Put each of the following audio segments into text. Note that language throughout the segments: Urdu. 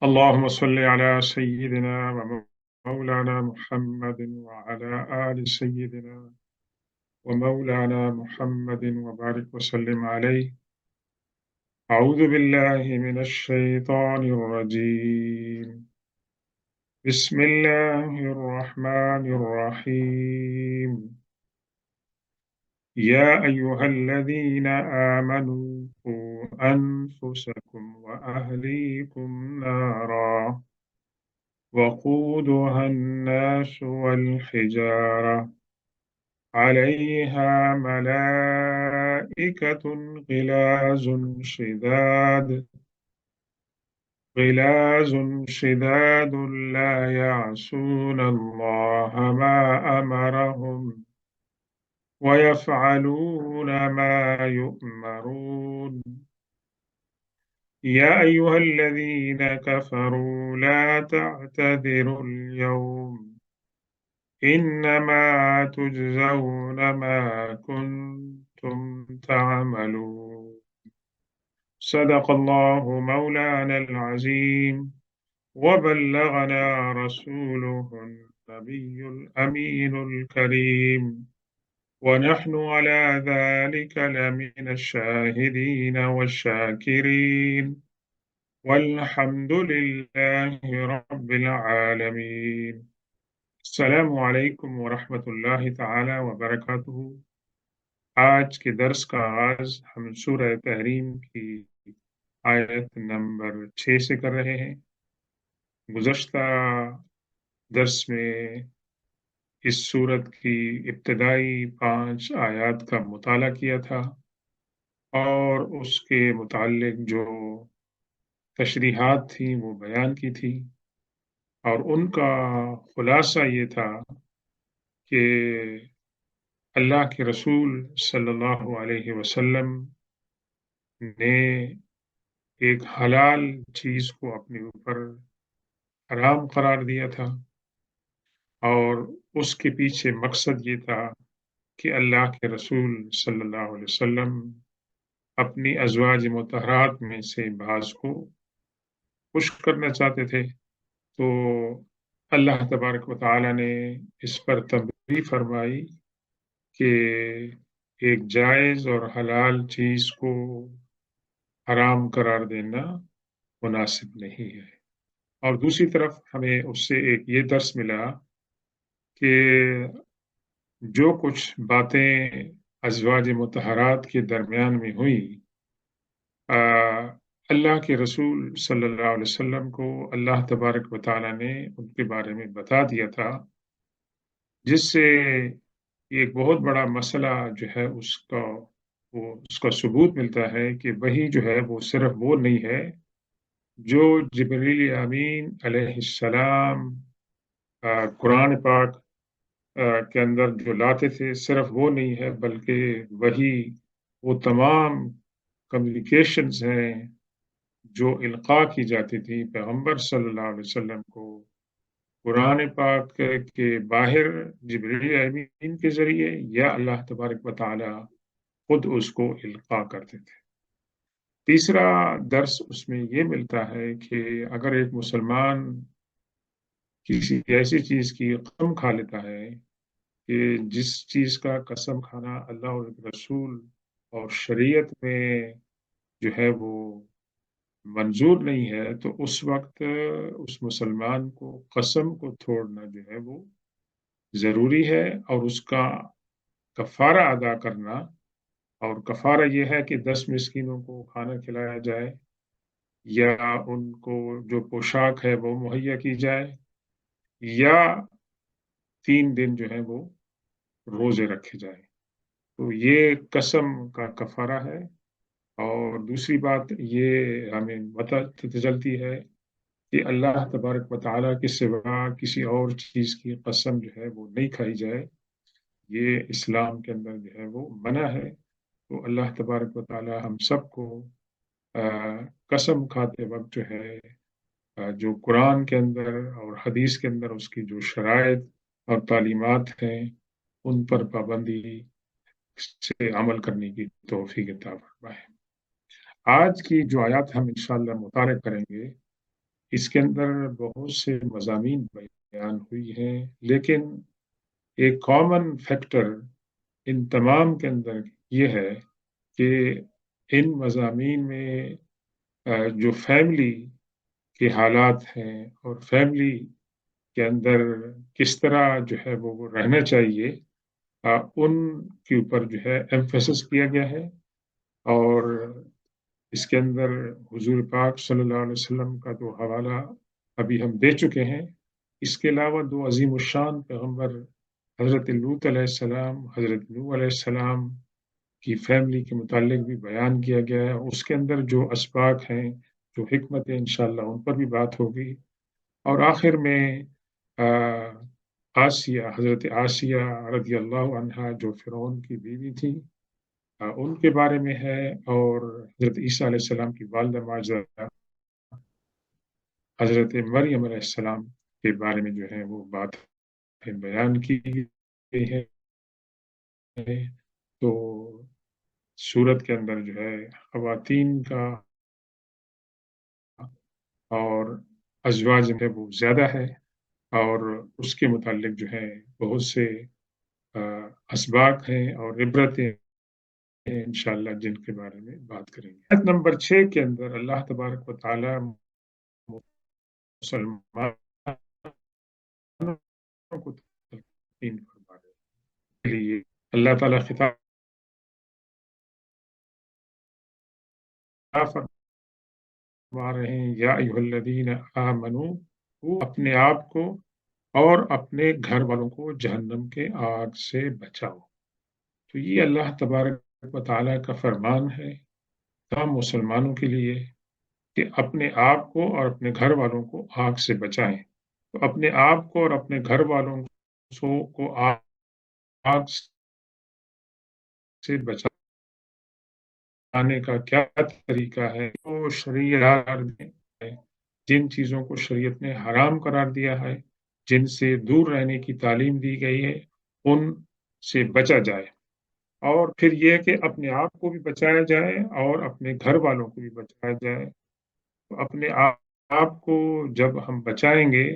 اللهم صل على سيدنا ومولانا محمد وعلى آل سيدنا ومولانا محمد وبارك وسلم عليه. أعوذ بالله من الشيطان الرجيم. بسم الله الرحمن الرحيم. يا أيها الذين آمنوا قوا أنفسكم وأهليكم نارا وقودها الناس والحجارة عليها ملائكة غلاظ شداد لا يعصون الله ما أمرهم ويفعلون ما يؤمرون. يا أيها الذين كفروا لا تعتذروا اليوم إنما تجزون ما كنتم تعملون. صدق الله مولانا العظيم وبلغنا رسوله النبي الأمين الكريم، ونحن على ذلك لمن الشاهدين والشاكرين، والحمد لله رب العالمين. السلام علیکم ورحمۃ اللہ تعالی وبرکاتہ۔ آج کے درس کا آغاز ہم سورہ تحریم کی آیت نمبر 6 سے کر رہے ہیں۔ گزشتہ درس میں اس سورت کی ابتدائی 5 آیات کا مطالعہ کیا تھا اور اس کے متعلق جو تشریحات تھیں وہ بیان کی تھی، اور ان کا خلاصہ یہ تھا کہ اللہ کے رسول صلی اللہ علیہ وسلم نے ایک حلال چیز کو اپنے اوپر حرام قرار دیا تھا، اور اس کے پیچھے مقصد یہ تھا کہ اللہ کے رسول صلی اللہ علیہ وسلم اپنی ازواج مطہرات میں سے بعض کو خوش کرنا چاہتے تھے، تو اللہ تبارک و تعالی نے اس پر تنبیہ فرمائی کہ ایک جائز اور حلال چیز کو حرام قرار دینا مناسب نہیں ہے۔ اور دوسری طرف ہمیں اس سے ایک یہ درس ملا کہ جو کچھ باتیں ازواج مطہرات کے درمیان میں ہوئی، اللہ کے رسول صلی اللہ علیہ وسلم کو اللہ تبارک و تعالیٰ نے ان کے بارے میں بتا دیا تھا، جس سے ایک بہت بڑا مسئلہ جو ہے اس کا ثبوت ملتا ہے کہ وہی جو ہے وہ صرف وہ نہیں ہے جو جبریل امین علیہ السلام قرآن پاک کے اندر جو لاتے تھے، صرف وہ نہیں ہے بلکہ وہی وہ تمام کمیونیکیشنز ہیں جو القاء کی جاتی تھی پیغمبر صلی اللہ علیہ وسلم کو قرآن پاک کے باہر جبریل امین کے ذریعے، یا اللہ تبارک و تعالی خود اس کو القاء کرتے تھے۔ تیسرا درس اس میں یہ ملتا ہے کہ اگر ایک مسلمان کسی ایسی چیز کی قسم کھا لیتا ہے کہ جس چیز کا قسم کھانا اللہ اور رسول اور شریعت میں جو ہے وہ منظور نہیں ہے، تو اس وقت اس مسلمان کو قسم کو توڑنا جو ہے وہ ضروری ہے، اور اس کا کفارہ ادا کرنا، اور کفارہ یہ ہے کہ 10 مسکینوں کو کھانا کھلایا جائے، یا ان کو جو پوشاک ہے وہ مہیا کی جائے، یا 3 دن جو ہے وہ روزے رکھے جائیں۔ تو یہ قسم کا کفارہ ہے۔ اور دوسری بات یہ ہمیں پتہ چلتی ہے کہ اللہ تبارک و تعالیٰ کے سوا کسی اور چیز کی قسم جو ہے وہ نہیں کھائی جائے، یہ اسلام کے اندر جو ہے وہ منع ہے۔ تو اللہ تبارک و تعالیٰ ہم سب کو قسم کھاتے وقت جو ہے جو قرآن کے اندر اور حدیث کے اندر اس کی جو شرائط اور تعلیمات ہیں ان پر پابندی سے عمل کرنے کی توفیق عطا فرمائے۔ آج کی جو آیات ہم انشاءاللہ مطالعہ کریں گے، اس کے اندر بہت سے مضامین بیان ہوئی ہیں، لیکن ایک کامن فیکٹر ان تمام کے اندر یہ ہے کہ ان مضامین میں جو فیملی کے حالات ہیں اور فیملی کے اندر کس طرح جو ہے وہ رہنا چاہیے، ان کے اوپر جو ہے ایمفیسس کیا گیا ہے۔ اور اس کے اندر حضور پاک صلی اللہ علیہ وسلم کا جو حوالہ ابھی ہم دے چکے ہیں، اس کے علاوہ دو عظیم الشان پیغمبر حضرت لوط علیہ السلام، حضرت نوح علیہ السلام کی فیملی کے متعلق بھی بیان کیا گیا ہے۔ اس کے اندر جو اسباق ہیں، جو حکمت ہے، انشاءاللہ ان پر بھی بات ہوگی۔ اور آخر میں آسیہ، حضرت آسیہ رضی اللہ عنہا جو فرعون کی بیوی تھی، ان کے بارے میں ہے، اور حضرت عیسیٰ علیہ السلام کی والدہ معجزہ حضرت مریم علیہ السلام کے بارے میں جو ہے وہ بات بیان کی گئی ہے۔ تو سورت کے اندر جو ہے خواتین کا اور ازواج جو ہے وہ زیادہ ہے، اور اس کے متعلق جو ہے بہت سے اسباق ہیں اور عبرتیں ہیں انشاءاللہ، جن کے بارے میں بات کریں گے۔ آیت نمبر 6 کے اندر اللہ تبارک و تعالی مسلمانوں کو تلقین فرما رہے ہیں کے لیے اللہ تعالیٰ خطاب فرما رہے ہیں، یا ایھا الذین آمنو، وہ اپنے آپ کو اور اپنے گھر والوں کو جہنم کے آگ سے بچاؤ۔ تو یہ اللہ تبارک و تعالیٰ کا فرمان ہے تمام مسلمانوں کے لیے کہ اپنے آپ کو اور اپنے گھر والوں کو آگ سے بچائیں۔ تو اپنے آپ کو اور اپنے گھر والوں کو آگ سے بچانے کا کیا طریقہ ہے؟ تو شریعت ہے، جن چیزوں کو شریعت نے حرام قرار دیا ہے، جن سے دور رہنے کی تعلیم دی گئی ہے، ان سے بچا جائے۔ اور پھر یہ کہ اپنے آپ کو بھی بچایا جائے اور اپنے گھر والوں کو بھی بچایا جائے۔ تو اپنے آپ کو جب ہم بچائیں گے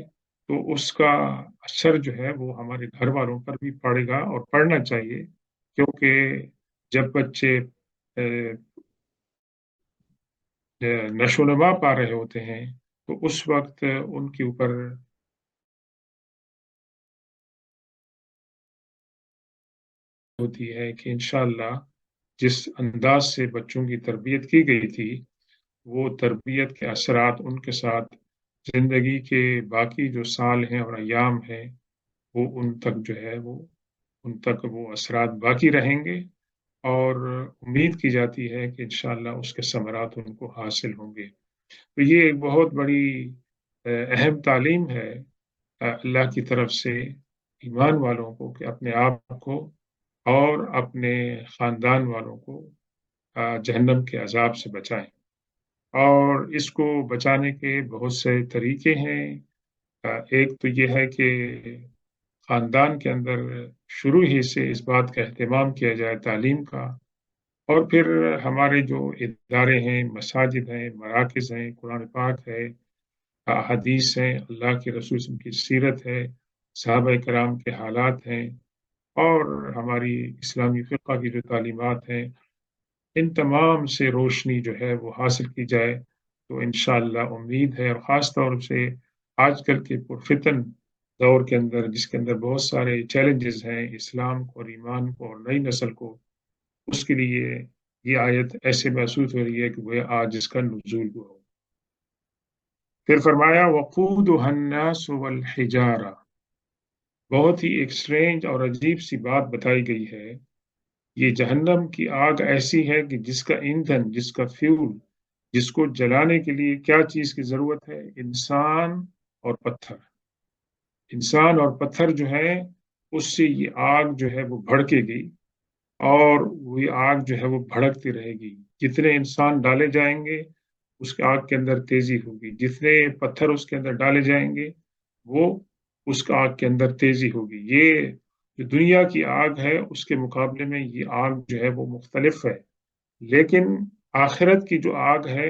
تو اس کا اثر جو ہے وہ ہمارے گھر والوں پر بھی پڑے گا، اور پڑنا چاہیے، کیونکہ جب بچے نشو و نما پا رہے ہوتے ہیں تو اس وقت ان کے اوپر ہوتی ہے کہ انشاءاللہ جس انداز سے بچوں کی تربیت کی گئی تھی، وہ تربیت کے اثرات ان کے ساتھ زندگی کے باقی جو سال ہیں اور ایام ہیں، وہ ان تک جو ہے ان تک وہ اثرات باقی رہیں گے، اور امید کی جاتی ہے کہ انشاءاللہ اس کے ثمرات ان کو حاصل ہوں گے۔ تو یہ ایک بہت بڑی اہم تعلیم ہے اللہ کی طرف سے ایمان والوں کو، کہ اپنے آپ کو اور اپنے خاندان والوں کو جہنم کے عذاب سے بچائیں۔ اور اس کو بچانے کے بہت سے طریقے ہیں۔ ایک تو یہ ہے کہ خاندان کے اندر شروع ہی سے اس بات کا اہتمام کیا جائے، تعلیم کا، اور پھر ہمارے جو ادارے ہیں، مساجد ہیں، مراکز ہیں، قرآن پاک ہے، احادیث ہیں، اللہ کے رسول کی سیرت ہے، صحابہ کرام کے حالات ہیں، اور ہماری اسلامی فقہ کی جو تعلیمات ہیں، ان تمام سے روشنی جو ہے وہ حاصل کی جائے تو انشاءاللہ امید ہے۔ اور خاص طور سے آج کل کے پرفتن دور کے اندر، جس کے اندر بہت سارے چیلنجز ہیں اسلام کو اور ایمان کو اور نئی نسل کو، اس کے لیے یہ آیت ایسے محسوس ہو رہی ہے کہ وہ آج اس کا نزول ہوا ہو۔ پھر فرمایا وقودها الناس والحجارہ، بہت ہی ایک سٹرینج اور عجیب سی بات بتائی گئی ہے۔ یہ جہنم کی آگ ایسی ہے کہ جس کا ایندھن، جس کا فیول، جس کو جلانے کے لیے کیا چیز کی ضرورت ہے؟ انسان اور پتھر۔ انسان اور پتھر جو ہے، اس سے یہ آگ جو ہے وہ بھڑکے گی، اور وہ آگ جو ہے وہ بھڑکتی رہے گی۔ جتنے انسان ڈالے جائیں گے اس کے آگ کے اندر تیزی ہوگی، جتنے پتھر اس کے اندر ڈالے جائیں گے وہ اس کا آگ کے اندر تیزی ہوگی۔ یہ جو دنیا کی آگ ہے اس کے مقابلے میں یہ آگ جو ہے وہ مختلف ہے، لیکن آخرت کی جو آگ ہے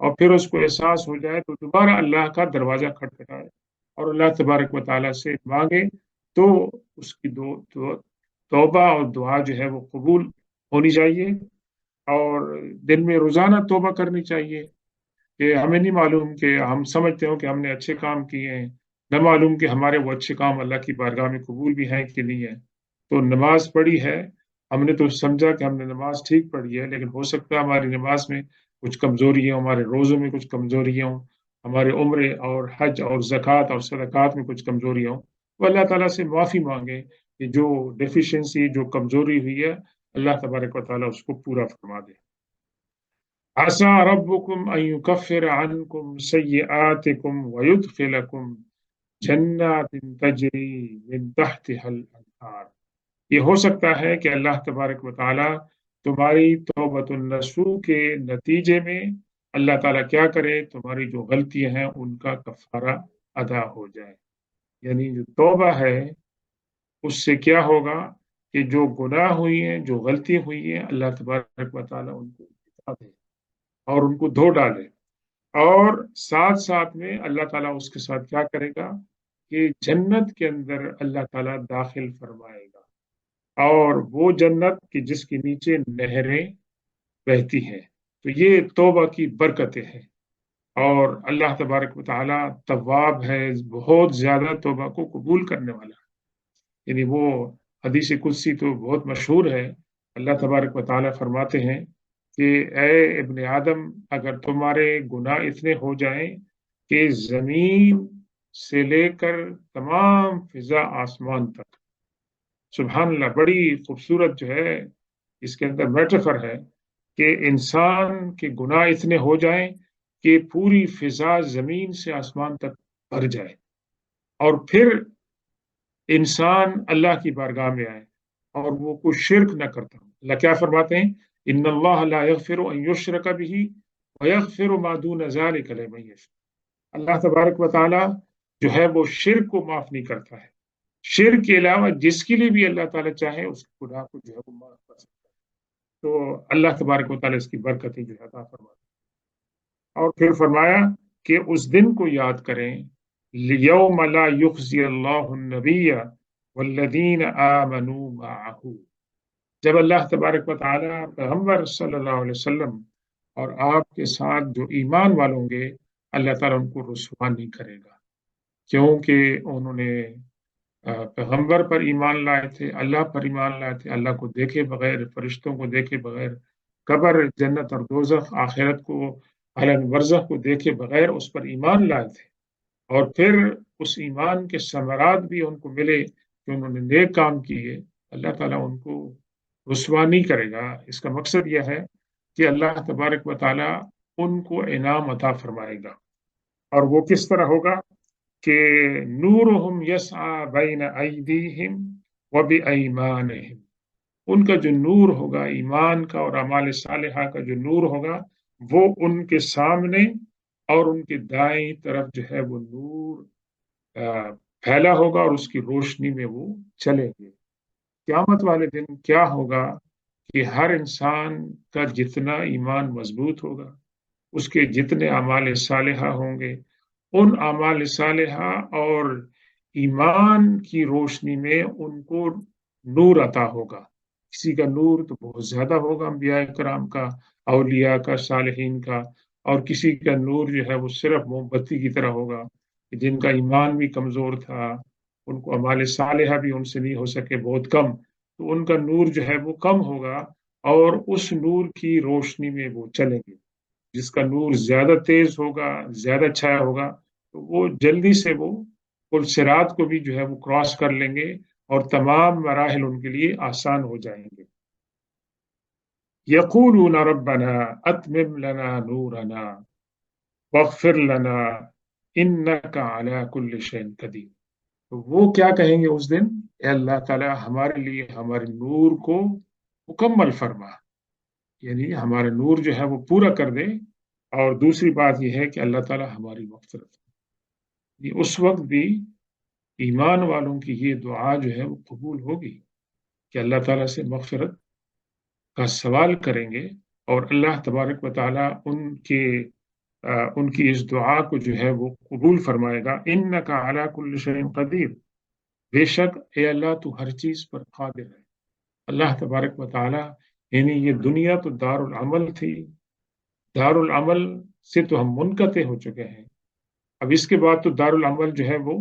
اور پھر اس کو احساس ہو جائے تو دوبارہ اللہ کا دروازہ کھٹکھٹائے اور اللہ تبارک و تعالیٰ سے مانگے، تو اس کی توبہ اور دعا جو ہے وہ قبول ہونی چاہیے۔ اور دن میں روزانہ توبہ کرنی چاہیے، کہ ہمیں نہیں معلوم کہ ہم سمجھتے ہوں کہ ہم نے اچھے کام کیے ہیں، نہ معلوم کہ ہمارے وہ اچھے کام اللہ کی بارگاہ میں قبول بھی ہیں کہ نہیں ہے۔ تو نماز پڑھی ہے، ہم نے تو سمجھا کہ ہم نے نماز ٹھیک پڑھی ہے، لیکن ہو سکتا ہے ہماری نماز میں کچھ کمزوری ہوں، ہمارے روزوں میں کچھ کمزوری ہوں، ہمارے عمرے اور حج اور زکوٰۃ اور صدقات میں کچھ کمزوری ہوں۔ وہ اللہ تعالیٰ سے معافی مانگے کہ جو ڈیفیشنسی، جو کمزوری ہوئی ہے، اللہ تبارک و تعالیٰ اس کو پورا فرما دے۔ عسى ربكم أن يكفر عنكم سيئاتكم ويدخلكم جنات تجری من تحتها الانہار۔ یہ ہو سکتا ہے کہ اللہ تبارک و تعالیٰ تمہاری توبۃ النصوح کے نتیجے میں اللہ تعالیٰ کیا کرے، تمہاری جو غلطیاں ہیں ان کا کفارہ ادا ہو جائے۔ یعنی جو توبہ ہے اس سے کیا ہوگا کہ جو گناہ ہوئی ہیں، جو غلطی ہوئی ہیں، اللہ تبارک و تعالیٰ ان کو بتا دے اور ان کو دھو ڈالے۔ اور ساتھ ساتھ میں اللہ تعالیٰ اس کے ساتھ کیا کرے گا کہ جنت کے اندر اللہ تعالیٰ داخل فرمائے گا، اور وہ جنت کہ جس کے نیچے نہریں بہتی ہیں۔ تو یہ توبہ کی برکتیں ہیں، اور اللہ تبارک و تعالیٰ تواب ہے، بہت زیادہ توبہ کو قبول کرنے والا ہے۔ یعنی وہ حدیث قدسی تو بہت مشہور ہے، اللہ تبارک و تعالیٰ فرماتے ہیں کہ اے ابن آدم، اگر تمہارے گناہ اتنے ہو جائیں کہ زمین سے لے کر تمام فضا آسمان تک، سبحان اللہ، بڑی خوبصورت جو ہے اس کے اندر میٹافر ہے کہ انسان کے گناہ اتنے ہو جائیں کہ پوری فضا زمین سے آسمان تک بھر جائے، اور پھر انسان اللہ کی بارگاہ میں آئے اور وہ کوئی شرک نہ کرتا ہو۔ اللہ کیا فرماتے ہیں؟ ان اللہ لا یغفر ان یشرک به ویغفر ما دون ذلک لمن یشاء۔ اللہ تبارک و تعالی جو ہے وہ شرک کو معاف نہیں کرتا ہے، شرک کے علاوہ جس کے لیے بھی اللہ تعالیٰ چاہے اس کے گناہ کو جو ہے وہ معاف کر سکتا ہے۔ تو اللہ تبارک و تعالیٰ اس کی برکتیں جو ہے عطا فرماتے ہیں۔ اور پھر فرمایا کہ اس دن کو یاد کریں، یوم لا یخزی اللہ النبی والذین آمنوا معہ، جب اللہ تبارک و تعالیٰ پیغمبر صلی اللہ علیہ وسلم اور آپ کے ساتھ جو ایمان والے ہوں گے، اللہ تعالیٰ ان کو رسوا نہیں کرے گا، کیونکہ انہوں نے پیغمبر پر ایمان لائے تھے، اللہ پر ایمان لائے تھے، اللہ کو دیکھے بغیر، فرشتوں کو دیکھے بغیر، قبر، جنت اور دوزخ، آخرت کو، عالم برزخ کو دیکھے بغیر اس پر ایمان لائے تھے، اور پھر اس ایمان کے ثمرات بھی ان کو ملے کہ انہوں نے نیک کام کیے، اللہ تعالیٰ ان کو رسوا نہیں کرے گا۔ اس کا مقصد یہ ہے کہ اللہ تبارک و تعالیٰ ان کو انعام عطا فرمائے گا، اور وہ کس طرح ہوگا کہ نورہم یسعی بین ایدیہم وبایمانہم، ان کا جو نور ہوگا ایمان کا اور اعمال صالحہ کا جو نور ہوگا وہ ان کے سامنے اور ان کے دائیں طرف جو ہے وہ نور پھیلا ہوگا، اور اس کی روشنی میں وہ چلیں گے۔ قیامت والے دن کیا ہوگا کہ ہر انسان کا جتنا ایمان مضبوط ہوگا، اس کے جتنے اعمال صالحہ ہوں گے، ان اعمال صالحہ اور ایمان کی روشنی میں ان کو نور عطا ہوگا۔ کسی کا نور تو بہت زیادہ ہوگا، انبیاء کرام کا، اولیاء کا، صالحین کا، اور کسی کا نور جو ہے وہ صرف موم بتی کی طرح ہوگا، جن کا ایمان بھی کمزور تھا، ان کو اعمال صالحہ بھی ان سے نہیں ہو سکے، بہت کم، تو ان کا نور جو ہے وہ کم ہوگا، اور اس نور کی روشنی میں وہ چلیں گے۔ جس کا نور زیادہ تیز ہوگا، زیادہ چھایا ہوگا، تو وہ جلدی سے وہ پل صراط کو بھی جو ہے وہ کراس کر لیں گے، اور تمام مراحل ان کے لیے آسان ہو جائیں گے۔ یقولون ربنا اتمم لنا نورنا واغفر لنا انک علی کل شیء قدیر۔ تو وہ کیا کہیں گے اس دن؟ اے اللہ تعالیٰ ہمارے لیے ہمارے نور کو مکمل فرما، یعنی ہمارا نور جو ہے وہ پورا کر دے۔ اور دوسری بات یہ ہے کہ اللہ تعالیٰ ہماری مغفرت، یہ اس وقت بھی ایمان والوں کی یہ دعا جو ہے وہ قبول ہوگی کہ اللہ تعالیٰ سے مغفرت کا سوال کریں گے، اور اللہ تبارک و تعالیٰ ان کے ان کی اس دعا کو جو ہے وہ قبول فرمائے گا۔ انک علی کل شیء قدیر، بے شک اے اللہ تو ہر چیز پر قادر ہے۔ اللہ تبارک و تعالی، یعنی یہ دنیا تو دار العمل تھی، دار العمل سے تو ہم منقطع ہو چکے ہیں، اب اس کے بعد تو دار العمل جو ہے وہ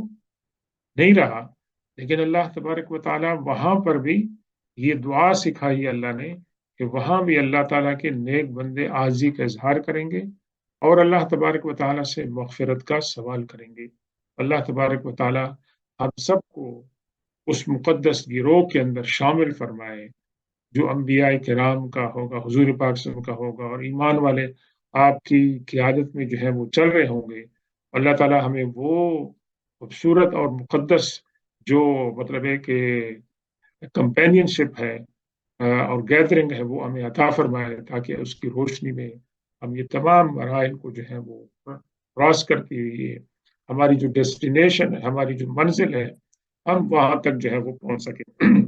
نہیں رہا، لیکن اللہ تبارک و تعالی وہاں پر بھی یہ دعا سکھائی اللہ نے کہ وہاں بھی اللہ تعالیٰ کے نیک بندے عاجزی کا اظہار کریں گے اور اللہ تبارک و تعالیٰ سے مغفرت کا سوال کریں گے۔ اللہ تبارک و تعالیٰ ہم سب کو اس مقدس گروہ کے اندر شامل فرمائے جو انبیاء کرام کا ہوگا، حضور پاک صلی اللہ علیہ وسلم کا ہوگا، اور ایمان والے آپ کی قیادت میں جو ہے وہ چل رہے ہوں گے۔ اللہ تعالیٰ ہمیں وہ خوبصورت اور مقدس جو مطلب ہے کہ کمپینین شپ ہے اور گیدرنگ ہے وہ ہمیں عطا فرمائے، تاکہ اس کی روشنی میں ہم یہ تمام مراحل کو جو ہے وہ کراس کرتی ہوئی ہماری جو ڈیسٹینیشن ہے، ہماری جو منزل ہے، ہم وہاں تک جو ہے وہ پہنچ سکیں۔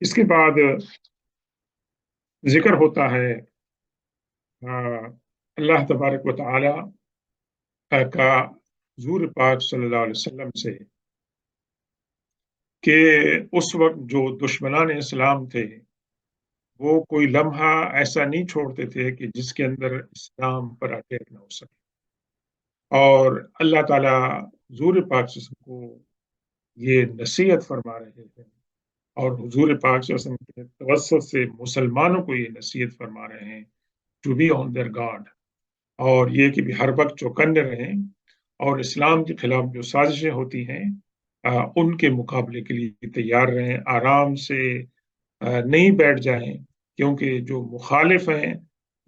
اس کے بعد ذکر ہوتا ہے اللہ تبارک و تعالی کا حضور پاک صلی اللہ علیہ وسلم سے کہ اس وقت جو دشمنان اسلام تھے وہ کوئی لمحہ ایسا نہیں چھوڑتے تھے کہ جس کے اندر اسلام پر اٹیک نہ ہو سکے، اور اللہ تعالیٰ حضور پاک صلی اللہ علیہ وسلم کو یہ نصیحت فرما رہے ہیں، اور حضور پاک صلی اللہ علیہ وسلم کے توسط سے مسلمانوں کو یہ نصیحت فرما رہے ہیں to be on their guard, اور یہ کہ بھی ہر وقت چوکنے رہیں اور اسلام کے خلاف جو سازشیں ہوتی ہیں ان کے مقابلے کے لیے تیار رہیں، آرام سے نہیں بیٹھ جائیں، کیونکہ جو مخالف ہیں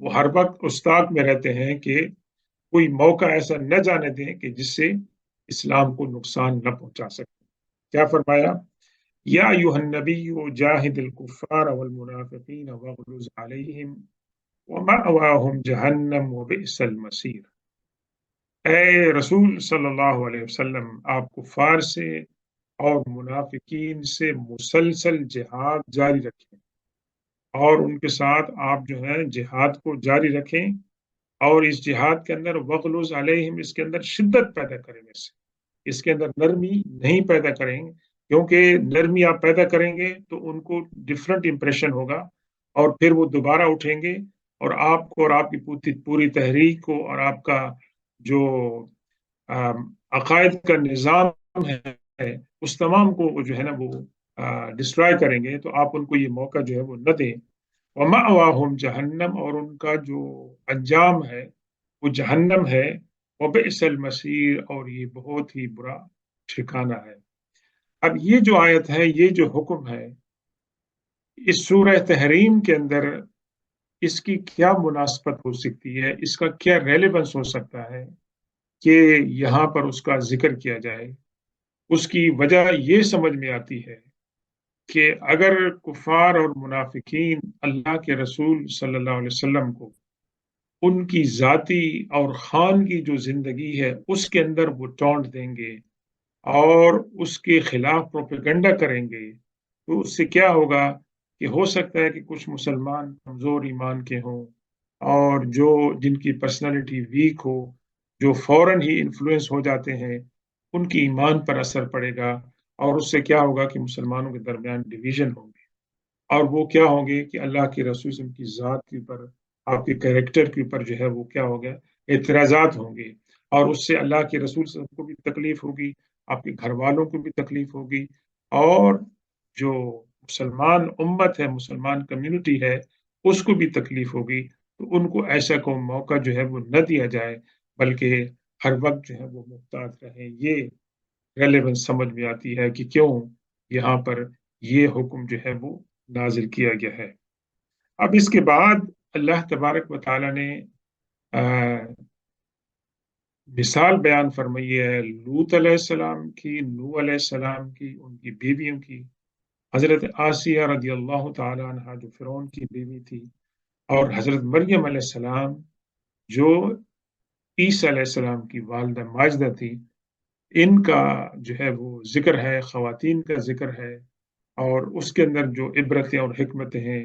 وہ ہر وقت استاق میں رہتے ہیں کہ کوئی موقع ایسا نہ جانے دیں کہ جس سے اسلام کو نقصان نہ پہنچا سکے۔ کیا فرمایا؟ یا ایھا النبی جاہد الکفار والمنافقین واغلظ علیہم ومأواہم جہنم وبئس المصیر۔ اے رسول صلی اللہ علیہ وسلم، آپ کفار سے اور منافقین سے مسلسل جہاد جاری رکھیں، اور ان کے ساتھ آپ جو ہے جہاد کو جاری رکھیں، اور اس جہاد کے اندر وغلظ علیہم، اس کے اندر شدت پیدا کریں گے، اس کے اندر نرمی نہیں پیدا کریں گے، کیونکہ نرمی آپ پیدا کریں گے تو ان کو ڈفرنٹ امپریشن ہوگا، اور پھر وہ دوبارہ اٹھیں گے اور آپ کو اور آپ کی پوری تحریک کو اور آپ کا جو عقائد کا نظام ہے اس تمام کو جو ہے نا وہ ڈسٹرائے کریں گے، تو آپ ان کو یہ موقع جو ہے وہ نہ دیں۔ وَمَأْوَاهُمْ جہنم، اور ان کا جو انجام ہے وہ جہنم ہے، وَبِئْسَ الْمَصِيرُ، اور یہ بہت ہی برا ٹھکانہ ہے۔ اب یہ جو آیت ہے، یہ جو حکم ہے، اس سورہ تحریم کے اندر اس کی کیا مناسبت ہو سکتی ہے، اس کا کیا ریلیونس ہو سکتا ہے کہ یہاں پر اس کا ذکر کیا جائے؟ اس کی وجہ یہ سمجھ میں آتی ہے کہ اگر کفار اور منافقین اللہ کے رسول صلی اللہ علیہ وسلم کو ان کی ذاتی اور خانگی جو زندگی ہے اس کے اندر وہ ٹونٹ دیں گے اور اس کے خلاف پروپیگنڈا کریں گے، تو اس سے کیا ہوگا کہ ہو سکتا ہے کہ کچھ مسلمان کمزور ایمان کے ہوں اور جو جن کی پرسنالٹی ویک ہو، جو فوراً ہی انفلوئنس ہو جاتے ہیں، ان کی ایمان پر اثر پڑے گا، اور اس سے کیا ہوگا کہ مسلمانوں کے درمیان ڈویژن ہوں گے، اور وہ کیا ہوں گے کہ اللہ کے رسول صلی اللہ علیہ وسلم کی ذات کے اوپر، آپ کے کریکٹر کے اوپر جو ہے وہ کیا ہوگا، اعتراضات ہوں گے، اور اس سے اللہ کے رسول صلی اللہ علیہ وسلم کو بھی تکلیف ہوگی، آپ کے گھر والوں کو بھی تکلیف ہوگی، اور جو مسلمان امت ہے، مسلمان کمیونٹی ہے، اس کو بھی تکلیف ہوگی۔ تو ان کو ایسا کوئی موقع جو ہے وہ نہ دیا جائے، بلکہ ہر وقت جو ہے وہ محتاط رہیں۔ یہ ریلیونس سمجھ میں آتی ہے کہ کیوں یہاں پر یہ حکم جو ہے وہ نازل کیا گیا ہے۔ اب اس کے بعد اللہ تبارک و تعالیٰ نے مثال بیان فرمائی ہے لوط علیہ السلام کی، نوح علیہ السلام کی، ان کی بیویوں کی، حضرت آسیہ رضی اللہ تعالیٰ عنہ جو فرعون کی بیوی تھی، اور حضرت مریم علیہ السلام جو عیسیٰ علیہ السلام کی والدہ ماجدہ تھی، ان کا جو ہے وہ ذکر ہے، خواتین کا ذکر ہے، اور اس کے اندر جو عبرتیں اور حکمتیں ہیں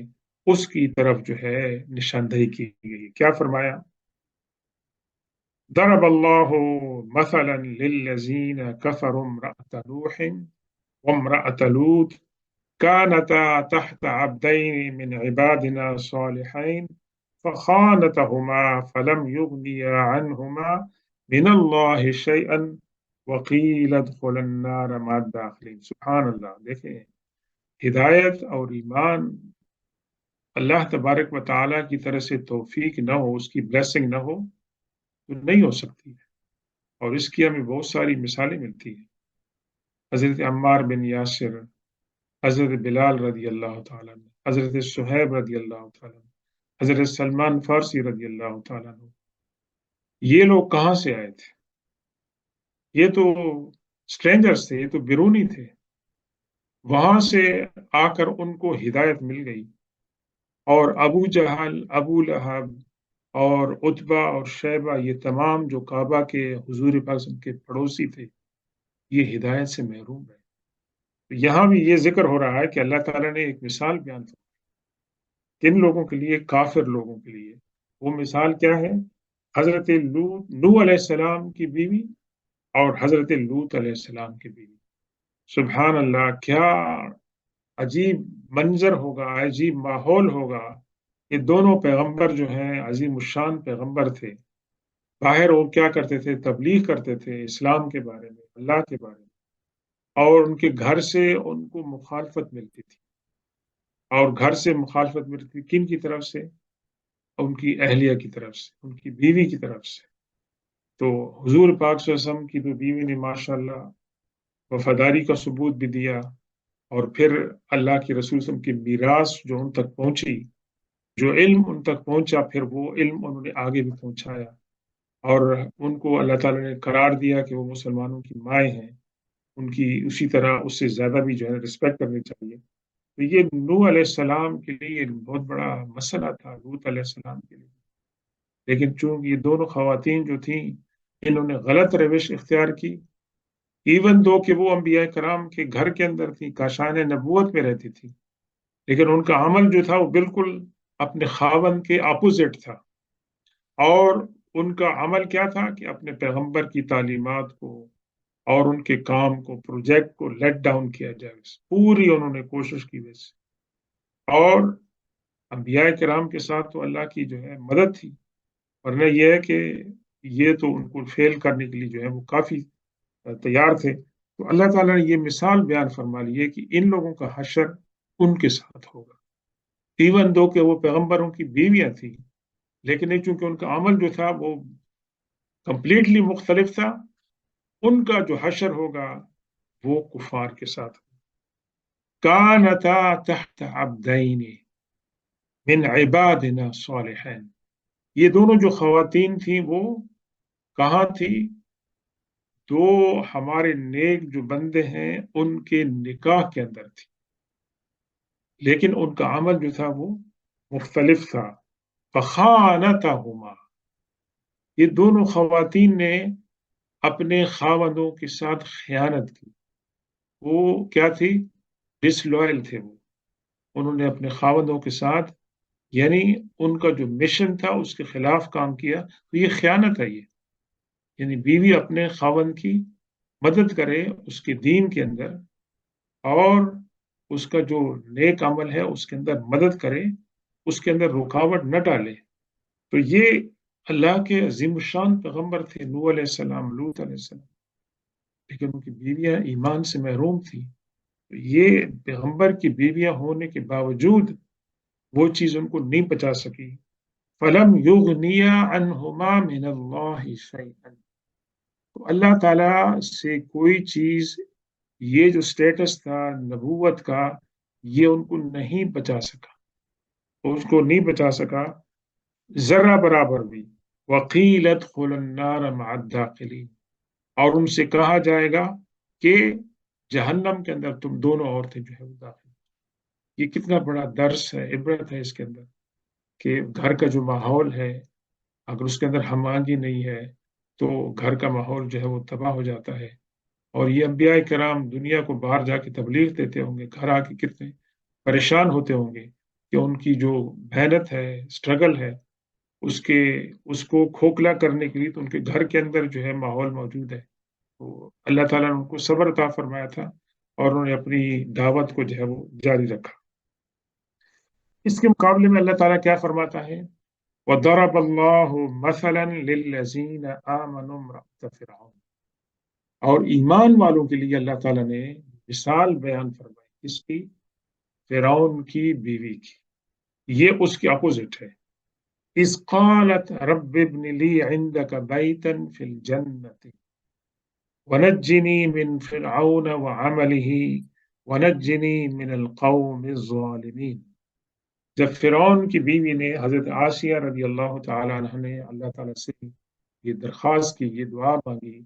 اس کی طرف جو ہے نشاندہی کی گئی. کیا فرمایا؟ ضرب اللہ مثلا للذین کفروا امرأة نوح وامرأة لوط كانتا تحت عبدين من عبادنا صالحين فخانتهما فلم يغنيا عنهما من الله شيئا وقيل ادخلا النار مع الداخلين. سبحان اللہ. دیکھیں، ہدایت اور ایمان اللہ تبارک و تعالیٰ کی طرف سے توفیق نہ ہو، اس کی بلیسنگ نہ ہو تو نہیں ہو سکتی ہے. اور اس کی ہمیں بہت ساری مثالیں ملتی ہیں. حضرت عمار بن یاسر، حضرت بلال رضی اللہ تعالیٰ عنہ، حضرت صہیب رضی اللہ تعالیٰ عنہ، حضرت سلمان فارسی رضی اللہ تعالیٰ عنہ. یہ لوگ کہاں سے آئے تھے؟ یہ تو اسٹرینجرز تھے، یہ تو بیرونی تھے. وہاں سے آ کر ان کو ہدایت مل گئی، اور ابو جہل، ابو لہب اور عتبہ اور شیبہ، یہ تمام جو کعبہ کے حضور پاک صلی اللہ علیہ وسلم کے پڑوسی تھے، یہ ہدایت سے محروم ہے. یہاں بھی یہ ذکر ہو رہا ہے کہ اللہ تعالیٰ نے ایک مثال بیان کی کن لوگوں کے لیے؟ کافر لوگوں کے لیے. وہ مثال کیا ہے؟ حضرت نوح علیہ السلام کی بیوی اور حضرت لوط علیہ السلام کی بیوی. سبحان اللہ، کیا عجیب منظر ہوگا، عجیب ماحول ہوگا. یہ دونوں پیغمبر جو ہیں عظیم الشان پیغمبر تھے. باہر وہ کیا کرتے تھے؟ تبلیغ کرتے تھے اسلام کے بارے میں، اللہ کے بارے میں. اور ان کے گھر سے ان کو مخالفت ملتی تھی. اور گھر سے مخالفت ملتی تھی کن کی طرف سے؟ ان کی اہلیہ کی طرف سے، ان کی بیوی کی طرف سے. تو حضور پاک صلی اللہ علیہ وسلم کی تو بیوی نے ماشاءاللہ وفاداری کا ثبوت بھی دیا. اور پھر اللہ کے رسول صلی اللہ علیہ وسلم کی میراث جو ان تک پہنچی، جو علم ان تک پہنچا، پھر وہ علم انہوں نے آگے بھی پہنچایا. اور ان کو اللہ تعالیٰ نے قرار دیا کہ وہ مسلمانوں کی مائیں ہیں. ان کی اسی طرح اس سے زیادہ بھی جو ہے رسپیکٹ کرنی چاہیے. تو یہ نوح علیہ السلام کے لیے ایک بہت بڑا مسئلہ تھا، لوط علیہ السلام کے لیے. لیکن چونکہ یہ دونوں خواتین جو تھیں انہوں نے غلط روش اختیار کی، ایون دو کہ وہ انبیاء کرام کے گھر کے اندر تھی، کاشان نبوت میں رہتی تھی، لیکن ان کا عمل جو تھا وہ بالکل اپنے خاوند کے اپوزٹ تھا. اور ان کا عمل کیا تھا کہ اپنے پیغمبر کی تعلیمات کو اور ان کے کام کو، پروجیکٹ کو لیٹ ڈاؤن کیا جائے. پوری انہوں نے کوشش کی ویسے. اور انبیاء کرام کے ساتھ تو اللہ کی جو ہے مدد تھی، ورنہ یہ ہے کہ یہ تو ان کو فیل کرنے کے لیے جو ہے وہ کافی تیار تھے. تو اللہ تعالیٰ نے یہ مثال بیان فرما لی ہے کہ ان لوگوں کا حشر ان کے ساتھ ہوگا. ایون دو کہ وہ پیغمبروں کی بیویاں تھیں، لیکن چونکہ ان کا عمل جو تھا وہ کمپلیٹلی مختلف تھا، ان کا جو حشر ہوگا وہ کفار کے ساتھ. کانتا تحت عبدین من عبادنا صالحین. یہ دونوں جو خواتین تھیں وہ کہاں تھی؟ دو ہمارے نیک جو بندے ہیں ان کے نکاح کے اندر تھی، لیکن ان کا عمل جو تھا وہ مختلف تھا. فخانتہما، یہ دونوں خواتین نے اپنے خاوندوں کے ساتھ خیانت کی. وہ کیا تھی؟ ڈس لوئل تھے وہ. انہوں نے اپنے خاوندوں کے ساتھ، یعنی ان کا جو مشن تھا اس کے خلاف کام کیا. تو یہ خیانت ہے. یہ یعنی بیوی اپنے خاوند کی مدد کرے اس کے دین کے اندر، اور اس کا جو نیک عمل ہے اس کے اندر مدد کرے، اس کے اندر رکاوٹ نہ ڈالے. تو یہ اللہ کے عظیم الشان پیغمبر تھے نوح علیہ السلام، لوط علیہ السلام، لیکن ان کی بیویاں ایمان سے محروم تھیں. یہ پیغمبر کی بیویاں ہونے کے باوجود وہ چیز ان کو نہیں بچا سکی. فلم یغنیا عنہما من اللہ شیئا. تو اللہ تعالیٰ سے کوئی چیز، یہ جو سٹیٹس تھا نبوت کا، یہ ان کو نہیں بچا سکا، اس کو نہیں بچا سکا ذرہ برابر بھی. وقیل ادخلوا النار مع الداخلین. اور ان سے کہا جائے گا کہ جہنم کے اندر تم دونوں عورتیں جو ہے وہ داخل. یہ کتنا بڑا درس ہے، عبرت ہے اس کے اندر، کہ گھر کا جو ماحول ہے اگر اس کے اندر ہم آہنگی نہیں ہے تو گھر کا ماحول جو ہے وہ تباہ ہو جاتا ہے. اور یہ انبیاء کرام دنیا کو باہر جا کے تبلیغ دیتے ہوں گے، گھر آ کے کتنے پریشان ہوتے ہوں گے کہ ان کی جو محنت ہے، اسٹرگل ہے، اس کے اس کو کھوکھلا کرنے کے لیے تو ان کے گھر کے اندر جو ہے ماحول موجود ہے۔ تو اللہ تعالیٰ نے ان کو صبر عطا فرمایا تھا اور انہوں نے اپنی دعوت کو جو ہے وہ جاری رکھا۔ اس کے مقابلے میں اللہ تعالیٰ کیا فرماتا ہے؟ وَضَرَبَ اللَّهُ مَثَلًا لِلَّذِينَ آمَنُوا امْرَأَتَ فِرْعَوْنَ، اور ایمان والوں کے لیے اللہ تعالیٰ نے مثال بیان فرمائی، اس کی، فرعون کی بیوی کی۔ یہ اس کی اپوزٹ ہے۔ اِذْ قَالَتْ رَبِّ ابْنِ لِي عِندَكَ بَيْتًا فِي الْجَنَّةِ وَنَجِّنِي مِنْ فِرْعَوْنَ وَعَمَلِهِ وَنَجِّنِي مِنَ الْقَوْمِ الظَّالِمِينَ۔ جب فرعون کی بیوی نے، حضرت آسیہ رضی اللہ تعالیٰ عنہ نے اللہ تعالیٰ سے یہ درخواست کی، یہ دعا مانگی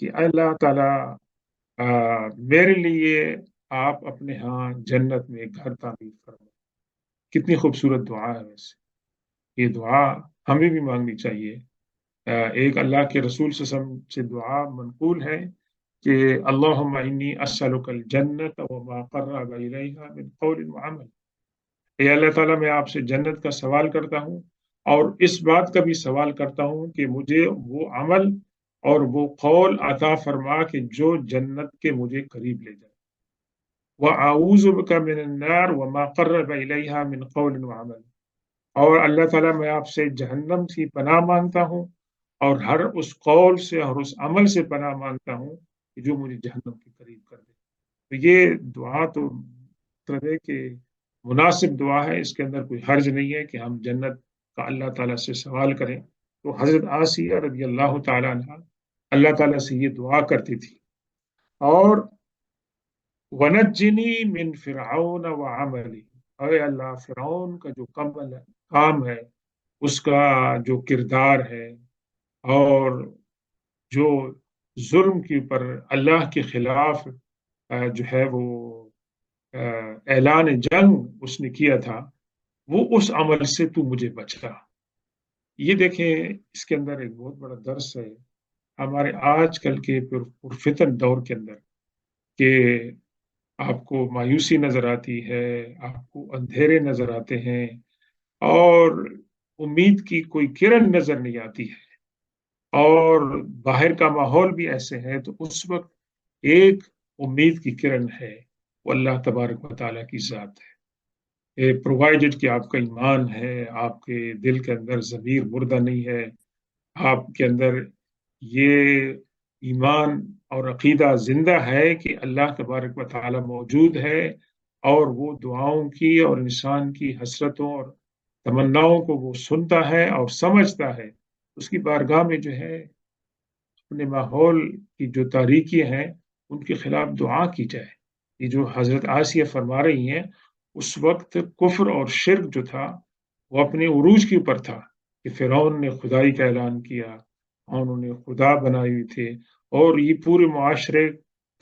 کہ اللہ تعالیٰ میرے لیے آپ اپنے ہاں جنت میں ایک گھر تعمیر فرمائیں۔ کتنی خوبصورت دعا ہے ویسے، یہ دعا ہمیں بھی مانگنی چاہیے۔ ایک اللہ کے رسول صلی اللہ علیہ وسلم سے دعا منقول ہے کہ اللہم انی اسألک الجنت وما قرب الیہا من قول وعمل۔ اے اللہ تعالیٰ، میں آپ سے جنت کا سوال کرتا ہوں اور اس بات کا بھی سوال کرتا ہوں کہ مجھے وہ عمل اور وہ قول عطا فرما کہ جو جنت کے مجھے قریب لے جائے۔ وَأَعُوذُ بِكَ مِنَ النَّارِ وَمَا قَرَّبَ إِلَيْهَا مِنْ قَوْلٍ وَعَمَلٍ۔ اور اللہ تعالیٰ، میں آپ سے جہنم سے پناہ مانگتا ہوں اور ہر اس قول سے اور اس عمل سے پناہ مانگتا ہوں کہ جو مجھے جہنم کے قریب کر دے۔ تو یہ دعا تو مطلب ہے کہ مناسب دعا ہے، اس کے اندر کوئی حرج نہیں ہے کہ ہم جنت کا اللہ تعالیٰ سے سوال کریں۔ تو حضرت آسیہ رضی اللہ تعالیٰ عنہ اللہ تعالیٰ سے یہ دعا کرتی تھی۔ اور وَنَجِّنِي مِن فِرْعَوْنَ وَعَمَلِهِ، اے اللہ، فرعون کا جو کام ہے، اس کا جو کردار ہے، اور جو ظلم کے اوپر اللہ کے خلاف جو ہے وہ اعلان جنگ اس نے کیا تھا، وہ اس عمل سے تو مجھے بچا۔ یہ دیکھیں، اس کے اندر ایک بہت بڑا درس ہے ہمارے آج کل کے پرفتن دور کے اندر، کہ آپ کو مایوسی نظر آتی ہے، آپ کو اندھیرے نظر آتے ہیں، اور امید کی کوئی کرن نظر نہیں آتی ہے، اور باہر کا ماحول بھی ایسے ہے، تو اس وقت ایک امید کی کرن ہے، وہ اللہ تبارک و تعالیٰ کی ذات ہے۔ پرووائڈڈ کہ آپ کا ایمان ہے، آپ کے دل کے اندر ضمیر مردہ نہیں ہے، آپ کے اندر یہ ایمان اور عقیدہ زندہ ہے کہ اللہ تبارک و تعالیٰ موجود ہے، اور وہ دعاؤں کی اور انسان کی حسرتوں اور تمناؤں کو وہ سنتا ہے اور سمجھتا ہے۔ اس کی بارگاہ میں جو ہے اپنے ماحول کی جو تاریکی ہیں ان کے خلاف دعا کی جائے۔ یہ جو حضرت آسیہ فرما رہی ہیں، اس وقت کفر اور شرک جو تھا وہ اپنے عروج کے اوپر تھا، کہ فرعون نے خدائی کا اعلان کیا اور انہوں نے خدا بنائے ہوئے تھے، اور یہ پورے معاشرے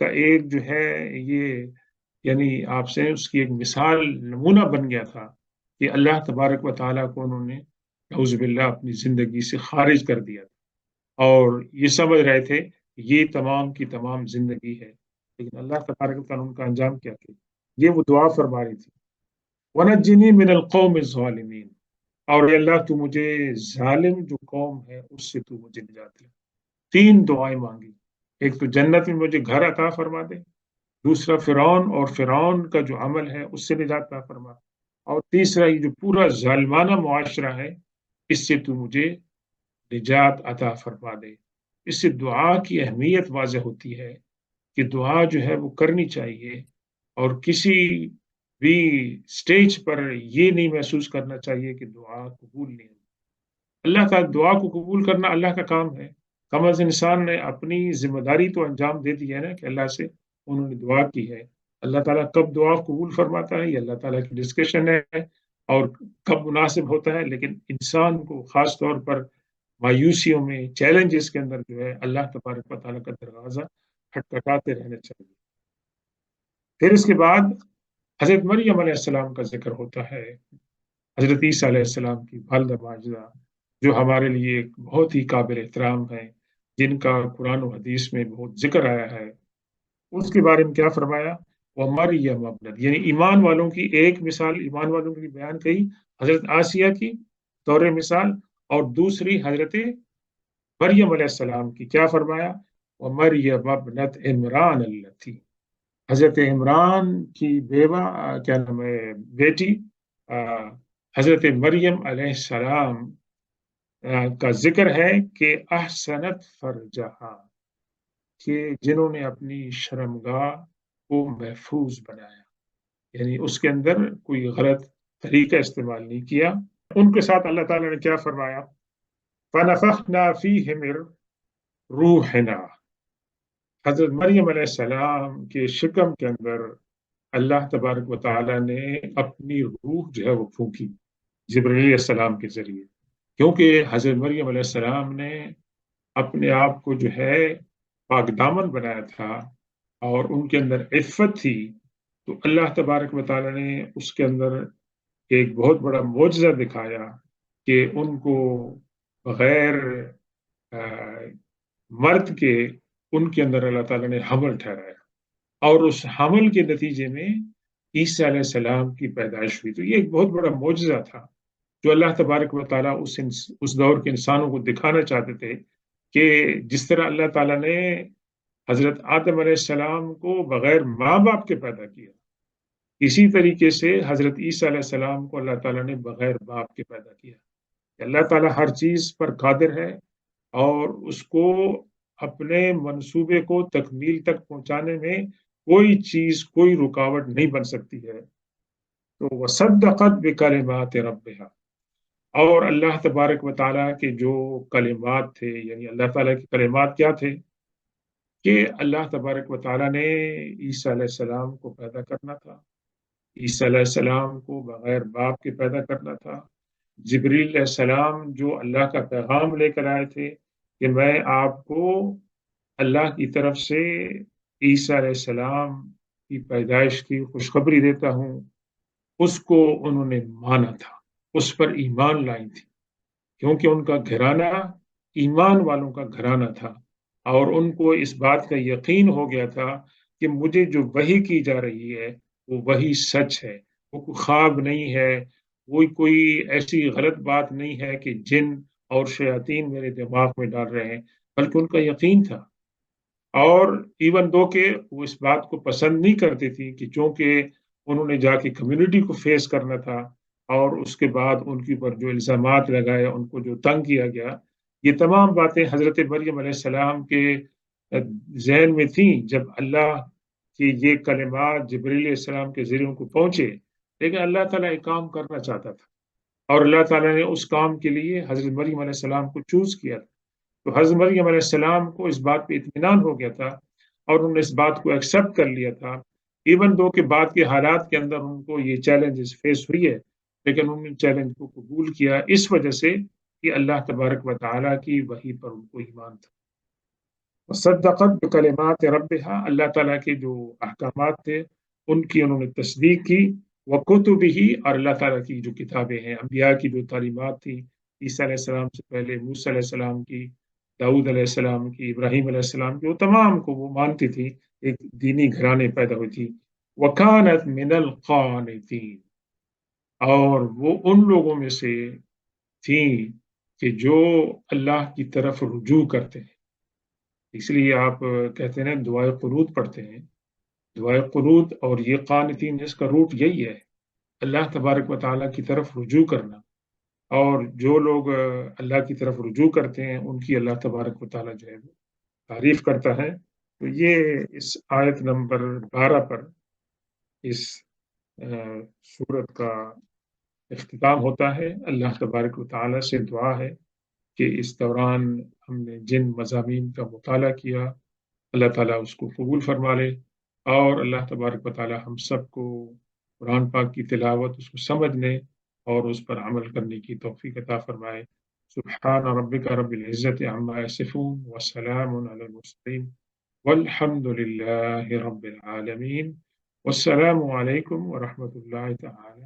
کا ایک جو ہے یہ، یعنی آپ سے اس کی ایک مثال نمونہ بن گیا تھا کہ اللہ تبارک و تعالیٰ کو انہوں نے نعوذ باللہ اپنی زندگی سے خارج کر دیا تھا، اور یہ سمجھ رہے تھے کہ یہ تمام کی تمام زندگی ہے، لیکن اللہ تبارک و تعالیٰ ان کا انجام کیا تھا؟ یہ وہ دعا فرما رہی تھی، وَنَجِّنِي مِنَ الْقَوْمِ الظَّالِمِينَ، اور اے اللہ تو مجھے ظالم جو قوم ہے اس سے تو مجھے نجات دے۔ تین دعائیں مانگی، ایک تو جنت میں مجھے گھر عطا فرما دے، دوسرا فرعون اور فرعون کا جو عمل ہے اس سے نجات عطا فرما، اور تیسرا یہ جو پورا ظالمانہ معاشرہ ہے اس سے تو مجھے نجات عطا فرما دے۔ اس سے دعا کی اہمیت واضح ہوتی ہے کہ دعا جو ہے وہ کرنی چاہیے، اور کسی بھی سٹیج پر یہ نہیں محسوس کرنا چاہیے کہ دعا قبول نہیں ہوئی۔ اللہ کا دعا کو قبول کرنا اللہ کا کام ہے۔ کم از انسان نے اپنی ذمہ داری تو انجام دے دی ہے نا، کہ اللہ سے انہوں نے دعا کی ہے۔ اللہ تعالیٰ کب دعا قبول فرماتا ہے یہ اللہ تعالیٰ کی ڈسکشن ہے، اور کب مناسب ہوتا ہے، لیکن انسان کو خاص طور پر مایوسیوں میں، چیلنجز کے اندر جو ہے اللہ تبارک و تعالیٰ کا دروازہ کھٹکھٹاتے رہنا چاہیے۔ پھر اس کے بعد حضرت مریم علیہ السلام کا ذکر ہوتا ہے، حضرت عیسیٰ علیہ السلام کی والدہ ماجدہ، جو ہمارے لیے ایک بہت ہی قابل احترام ہے، جن کا قرآن و حدیث میں بہت ذکر آیا ہے۔ اس کے بارے میں کیا فرمایا؟ وہ مریم ابنت، یعنی ایمان والوں کی ایک مثال، ایمان والوں کی بیان کی حضرت آسیہ کی طور مثال، اور دوسری حضرت مریم علیہ السلام کی کیا فرمایا؟ وہ مریم ابنت عمران التی، حضرت عمران کی بیوہ، کیا نام ہے، بیٹی، حضرت مریم علیہ السلام کا ذکر ہے کہ احسنت فرجہا، کہ جنہوں نے اپنی شرمگاہ کو محفوظ بنایا، یعنی اس کے اندر کوئی غلط طریقہ استعمال نہیں کیا۔ ان کے ساتھ اللہ تعالیٰ نے کیا فرمایا؟ فَنَفَخْنَا فِيهِ مِن روحنا، حضرت مریم علیہ السلام کے شکم کے اندر اللہ تبارک و تعالیٰ نے اپنی روح جو ہے وہ پھونکی جبرائیل علیہ السلام کے ذریعے، کیونکہ حضرت مریم علیہ السلام نے اپنے آپ کو جو ہے پاک دامن بنایا تھا اور ان کے اندر عفت تھی، تو اللہ تبارک و تعالیٰ نے اس کے اندر ایک بہت بڑا معجزہ دکھایا کہ ان کو بغیر مرد کے ان کے اندر اللہ تعالیٰ نے حمل ٹھہرایا، اور اس حمل کے نتیجے میں عیسیٰ علیہ السلام کی پیدائش ہوئی۔ تو یہ ایک بہت بڑا معجزہ تھا جو اللہ تبارک و تعالیٰ اس دور کے انسانوں کو دکھانا چاہتے تھے کہ جس طرح اللہ تعالیٰ نے حضرت آدم علیہ السلام کو بغیر ماں باپ کے پیدا کیا، اسی طریقے سے حضرت عیسیٰ علیہ السلام کو اللہ تعالیٰ نے بغیر باپ کے پیدا کیا۔ اللہ تعالیٰ ہر چیز پر قادر ہے اور اس کو اپنے منصوبے کو تکمیل تک پہنچانے میں کوئی چیز، کوئی رکاوٹ نہیں بن سکتی ہے۔ تو وصدقت بکلمات ربها، اور اللہ تبارک و تعالیٰ کے جو کلمات تھے، یعنی اللہ تعالیٰ کے کلمات کیا تھے کہ اللہ تبارک و تعالیٰ نے عیسیٰ علیہ السلام کو پیدا کرنا تھا، عیسیٰ علیہ السلام کو بغیر باپ کے پیدا کرنا تھا۔ جبریل علیہ السلام جو اللہ کا پیغام لے کر آئے تھے کہ میں آپ کو اللہ کی طرف سے عیسیٰ علیہ السلام کی پیدائش کی خوشخبری دیتا ہوں، اس کو انہوں نے مانا تھا، اس پر ایمان لائی تھی، کیونکہ ان کا گھرانہ ایمان والوں کا گھرانہ تھا، اور ان کو اس بات کا یقین ہو گیا تھا کہ مجھے جو وحی کی جا رہی ہے وہ وہی سچ ہے، وہ کوئی خواب نہیں ہے، وہ کوئی ایسی غلط بات نہیں ہے کہ جن اور شیاطین میرے دماغ میں ڈال رہے ہیں، بلکہ ان کا یقین تھا۔ اور ایون دو کہ وہ اس بات کو پسند نہیں کرتی تھی کہ چونکہ انہوں نے جا کے کمیونٹی کو فیس کرنا تھا، اور اس کے بعد ان کے اوپر جو الزامات لگائے، ان کو جو تنگ کیا گیا، یہ تمام باتیں حضرت مریم علیہ السلام کے ذہن میں تھیں جب اللہ کی یہ کلمات جبریل علیہ السلام کے ذریعے ان کو پہنچے، لیکن اللہ تعالیٰ ایک کام کرنا چاہتا تھا، اور اللہ تعالیٰ نے اس کام کے لیے حضرت مریم علیہ السلام کو چوز کیا تھا۔ تو حضرت مریم علیہ السلام کو اس بات پہ اطمینان ہو گیا تھا اور انہوں نے اس بات کو ایکسیپٹ کر لیا تھا، ایون دو کہ بعد کے حالات کے اندر ان کو یہ چیلنجز فیس ہوئی ہے، لیکن انہوں نے چیلنج کو قبول کیا اس وجہ سے کہ اللہ تبارک و تعالیٰ کی وحی پر ان کو ایمان تھا۔ وصدقت بکلمات ربها، اللہ تعالیٰ کے جو احکامات تھے ان کی انہوں نے تصدیق کی، وکتبہ، اور اللہ تعالیٰ کی جو کتابیں ہیں، انبیاء کی جو تعلیمات تھی، عیسیٰ علیہ السلام سے پہلے موسیٰ علیہ السلام کی، داؤد علیہ السلام کی، ابراہیم علیہ السلام کی، وہ تمام کو وہ مانتی تھی، ایک دینی گھرانے پیدا ہوئی تھی۔ وَكَانَتْ مِنَ الْقَانِتِينَ، اور وہ ان لوگوں میں سے تھیں کہ جو اللہ کی طرف رجوع کرتے ہیں، اس لیے آپ کہتے ہیں دعائے قنوت پڑھتے ہیں، دعائے قنوت اور یہ قانتین، اس کا روٹ یہی ہے، اللہ تبارک و تعالیٰ کی طرف رجوع کرنا، اور جو لوگ اللہ کی طرف رجوع کرتے ہیں ان کی اللہ تبارک و تعالیٰ جو ہے وہ تعریف کرتا ہے۔ تو یہ اس آیت نمبر 12 پر اس سورت کا اختتام ہوتا ہے۔ اللہ تبارک و تعالیٰ سے دعا ہے کہ اس دوران ہم نے جن مضامین کا مطالعہ کیا، اللہ تعالیٰ اس کو قبول فرما لے، اور اللہ تبارک و تعالیٰ ہم سب کو قرآن پاک کی تلاوت، اس کو سمجھنے اور اس پر عمل کرنے کی توفیق عطا فرمائے۔ سبحان ربک رب العزت عما یصفون وسلام علی المرسلین والحمد للہ رب العالمین، والسلام علیکم ورحمۃ اللہ تعالی